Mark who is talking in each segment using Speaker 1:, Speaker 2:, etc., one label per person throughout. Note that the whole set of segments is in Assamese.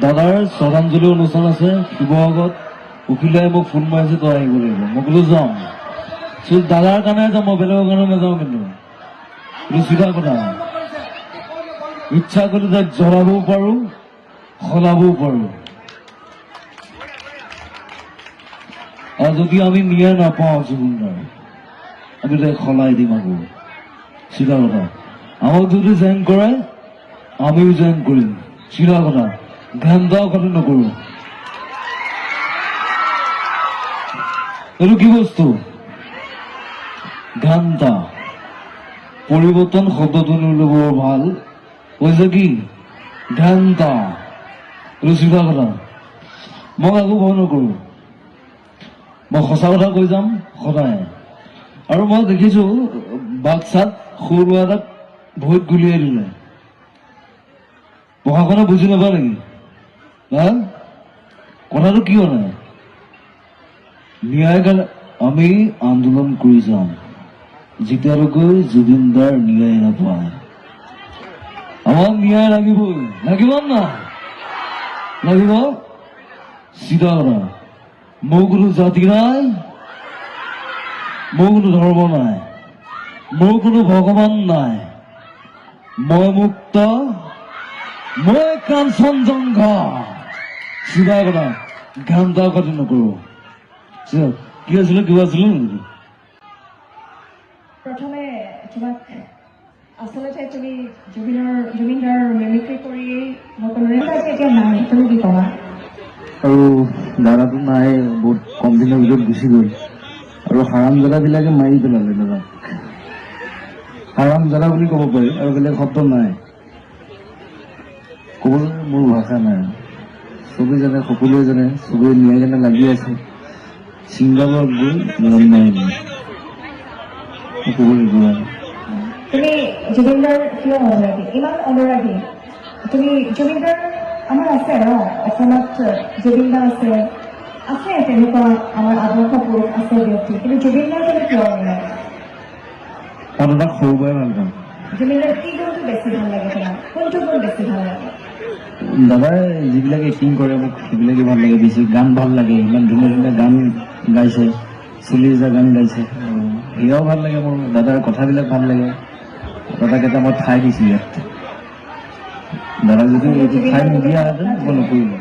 Speaker 1: দাদাৰ শ্ৰদ্ধাঞ্জলি অনুষ্ঠান আছে শিৱসাগৰত। উকিলে মোক ফোন মাৰিছে, তই আহিব লাগিব। মই বোলো যাম। দাদাৰ কাৰণে যাম, মই বেলেগৰ কাৰণে নাযাওঁ। কিন্তু এইটো চিধা কথা। ইচ্ছা কৰিলে তাক জ্বলাবও পাৰো, সলাবও পাৰো। আৰু যদি আমি ন্যায় নাপাওঁ জুবিনদাৰ, আমি তাক সলাই দিম আকৌ। চিধা কথা। আমাক যদি জইন কৰে, আমিও জইন কৰিম। চিধা কথা। ঘান্টা কথা নকৰো। এইটো কি বস্তু? ঘান্টা। পৰিৱৰ্তন শব্দটো নিলে বৰ ভাল কৈছে। কি ঘান্টা? এইটো চিধা কথা। মই একো ভয় নকৰো। মই সঁচা কথা কৈ যাম সদায়। আৰু মই দেখিছো বাক্সাত সৰু ল'ৰা এটাক ভৰিত গুলিয়াই দিলে। প্ৰশাসনে বুজি নাপায় নেকি? কথাটো কিয় নাই? ন্যায় কাৰণে আমি আন্দোলন কৰি যাম যেতিয়ালৈকে জুবিনদাৰ ন্যায় নাপায়। আমাক ন্যায় লাগিবই। লাগিব না? লাগিব। চিধা কথা। মোৰ কোনো জাতি নাই, মোৰ কোনো ধৰ্ম নাই, মোৰ কোনো ভগৱান নাই। মই মুক্ত, মই কাঞ্চনজংঘা। চিধা কথা। ঘান্টা কথা নকৰো। কি আছিলে? কিবা আছিলে নেকি?
Speaker 2: প্ৰথমে তোমাক আচলতে তুমি জুবিনদাৰ মেমিক্ৰি কৰি সকলোৰে এতিয়া নাই, তুমি কি ক'বা?
Speaker 1: আৰু দাদাটো নাই, বহুত কম দিনৰ ভিতৰত গুচি গ'ল। আৰু হাৰামজাদাবিলাকে মাৰি পেলালে দাদাক। হাৰামজাদা বুলি ক'ব পাৰি, আৰু বেলেগ শব্দ নাই। ক'বলৈ মোৰ ভাষা নাই। চবেই জানে, সকলোৱে জানে, চবেই ন্যায় কাৰণে লাগি আছে। ছিংগাপুৰত গৈ মৰম মাৰিলে। ক'বলৈ যোৱা
Speaker 2: তুমি জুবিনদাৰ কিয় অনুৰাগী, ইমান অনুৰাগী? তুমি জুবিনদাৰ আমাৰ আছে ন অসমত, জুবিনদাৰ আছে তেনেকুৱা আমাৰ আদৰ্শ পুৰুষ আছে ব্যক্তি, কিন্তু জুবিনদাৰ তুমি কিয় অনুৰাগী?
Speaker 1: মই দাদাক সৰুৰ পৰাই ভাল পাওঁ।
Speaker 2: জুবিনদাৰ কি গুণটো বেছি ভাল লাগে তোমাৰ? কোনটো গুণ বেছি ভাল লাগে?
Speaker 1: দাদাই যিবিলাক এক্টিং কৰে মোক সেইবিলাকে ভাল লাগে বেছি। গান ভাল লাগে, ইমান ধুনীয়া ধুনীয়া গান গাইছে, 40,000 গান গাইছে। সেয়াও ভাল লাগে মোৰ। দাদাৰ কথাবিলাক ভাল লাগে। দাদাক এটা মই ঠাই দিছোঁ ইয়াত। দাদাক যদি এইটো ঠাই নিদিয়াহেঁতেন মই নকৰিলোঁ।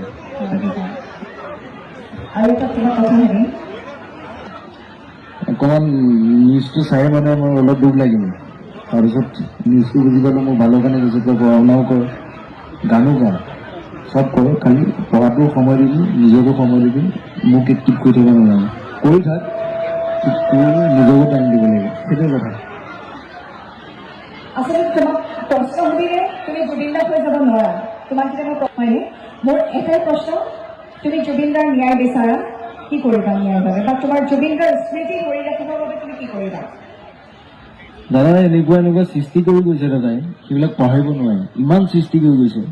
Speaker 2: আৰু এটা কিবা কথা হেৰি
Speaker 1: অকণমান নিউজটো চাই মানে মোৰ অলপ দুখ লাগিলে। তাৰপিছত নিউজটো বুজি পালোঁ মোৰ ভালৰ কাৰণে কৈছে। তই পঢ়া শুনাও কৰ, গানো গা, চব কৰ, খালি পঢ়াটো সময় দিবি, নিজকো সময় দিবি। মোক এক্টিভ কৰি থাকিব নালাগে। কৰি থাক, তোৰ নিজকো টাইম দিব লাগে। সেইটোৱে কথা।
Speaker 2: আচলতে তোমাক প্ৰশ্ন সুধিলে তুমি জুবিনদাক হৈ যাব নোৱাৰা। তোমাক যেতিয়া মই হয়নে, মোৰ এটাই প্ৰশ্ন, তুমি জুবিনদাৰ ন্যায় বিচাৰা, কি কৰিবা ন্যায়ৰ বাবে? বা তোমাৰ জুবিনদাৰ স্মৃতি ধৰি ৰাখিবৰ বাবে তুমি কি কৰিবা?
Speaker 1: দাদাই এনেকুৱা সৃষ্টি কৰি গৈছে। দাদাই সেইবিলাক পাহৰিব নোৱাৰে। ইমান সৃষ্টি কৰি গৈছে।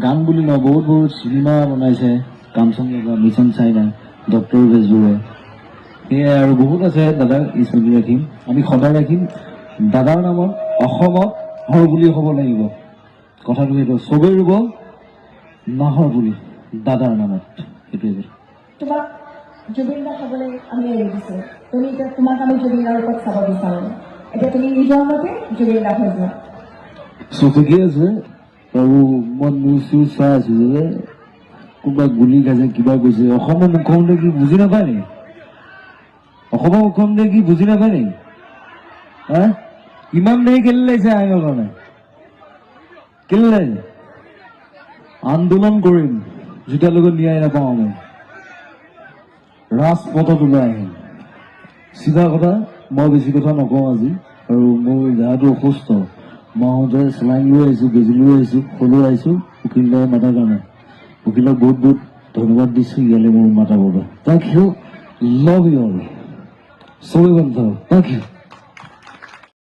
Speaker 1: গান বুলি নহয়, বহুত বহুত চিনেমা বনাইছে। Kanchenjunga, mission China, doctor Bezbaruah, সেয়াই আৰু বহুত আছে। দাদাক স্মৃতি ৰাখিম, আমি সদায় ৰাখিম। দাদাৰ নামত অসমত হৰ বুলি হ'ব লাগিব। কথাটো সেইটো। চবেই ৰুব নাহৰ বুলি দাদাৰ নামত। সেইটোৱে।
Speaker 2: তোমাক জুবিনদাক হ'বলৈ আমি এৰি দিছোঁ। তুমি এতিয়া তোমাক আমি জুবিনদাৰ ওপৰত চাব বিচাৰোঁ। এতিয়া তুমি নিজৰ মতে জুবিনদাক হৈ যোৱা।
Speaker 1: ঠিকে আছে। আৰু মই নিউজ চিউজ চাই আছো যে কোনোবা গুলি খাইছে, কিবা কৈছে। অসমৰ মুখ্যমন্ত্ৰী কি বুজি নাপায় নেকি? অসমৰ মুখ্যমন্ত্ৰী কি বুজি নাপায় নেকি? ইমান দেৰি কেলে লাগিছে আইনৰ কাৰণে? কেলে লাগিছে? আন্দোলন কৰিম যেতিয়ালৈকে ন্যায় নাপাওঁ। আমি ৰাজপথত ওলাই আহিম। চিধা কথা। মই বেছি কথা নকওঁ আজি। আৰু মোৰ দেহাটো অসুস্থ। মই আহোঁতে চেলাইন লৈ আহিছোঁ, বেজি লৈ আহিছোঁ, সলো আহিছোঁ উকিলদাৰে মাতাৰ কাৰণে। উকিলক বহুত বহুত ধন্যবাদ দিছোঁ ইয়ালৈ মোৰ মাতাৰ বাবে। Thank you, love you all. চবেই ভাল থাকক। Thank U.